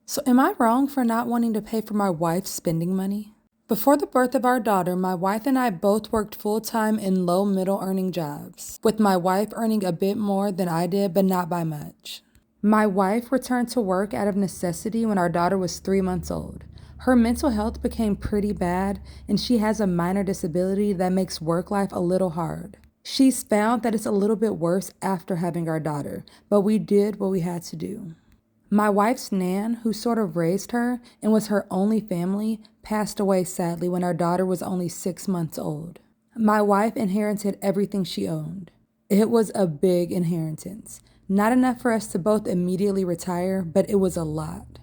So, am I wrong for not wanting to pay for my wife's spending money? Before the birth of our daughter, my wife and I both worked full time in low middle earning jobs, with my wife earning a bit more than I did, but not by much. My wife returned to work out of necessity when our daughter was 3 months old. Her mental health became pretty bad, and she has a minor disability that makes work life a little hard. She's found that it's a little bit worse after having our daughter, but we did what we had to do. My wife's nan, who sort of raised her and was her only family, passed away sadly when our daughter was only 6 months old. My wife inherited everything she owned. It was a big inheritance. Not enough for us to both immediately retire, but it was a lot.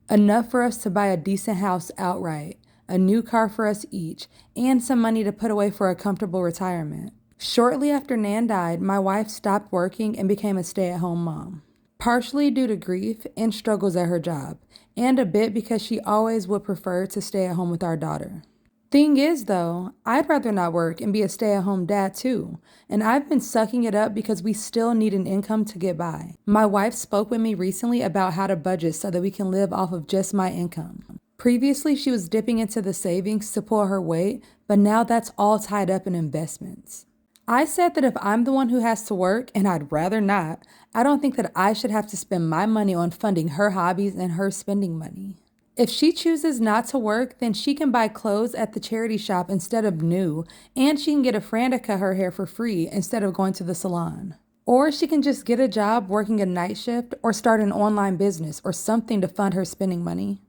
Enough for us to buy a decent house outright, a new car for us each, and some money to put away for a comfortable retirement. Shortly after Nan died, my wife stopped working and became a stay-at-home mom. Partially due to grief and struggles at her job, and a bit because she always would prefer to stay at home with our daughter. Thing is, though, I'd rather not work and be a stay-at-home dad too, and I've been sucking it up because we still need an income to get by. My wife spoke with me recently about how to budget so that we can live off of just my income. Previously, she was dipping into the savings to pull her weight, but now that's all tied up in investments. I said that if I'm the one who has to work, and I'd rather not, I don't think that I should have to spend my money on funding her hobbies and her spending money. If she chooses not to work, then she can buy clothes at the charity shop instead of new, and she can get a friend to cut her hair for free instead of going to the salon. Or she can just get a job working a night shift or start an online business or something to fund her spending money.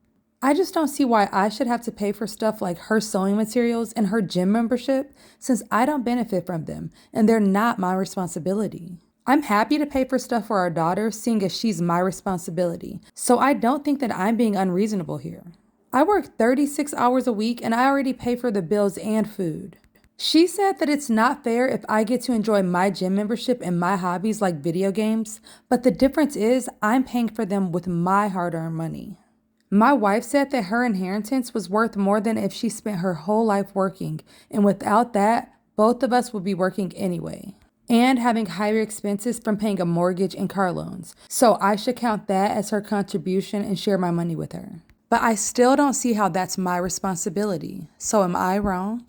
I just don't see why I should have to pay for stuff like her sewing materials and her gym membership since I don't benefit from them and they're not my responsibility. I'm happy to pay for stuff for our daughter, seeing as she's my responsibility, so I don't think that I'm being unreasonable here. I work 36 hours a week and I already pay for the bills and food. She said that it's not fair if I get to enjoy my gym membership and my hobbies like video games, but the difference is I'm paying for them with my hard-earned money. My wife said that her inheritance was worth more than if she spent her whole life working, and without that, both of us would be working anyway, and having higher expenses from paying a mortgage and car loans. So I should count that as her contribution and share my money with her. But I still don't see how that's my responsibility. So am I wrong?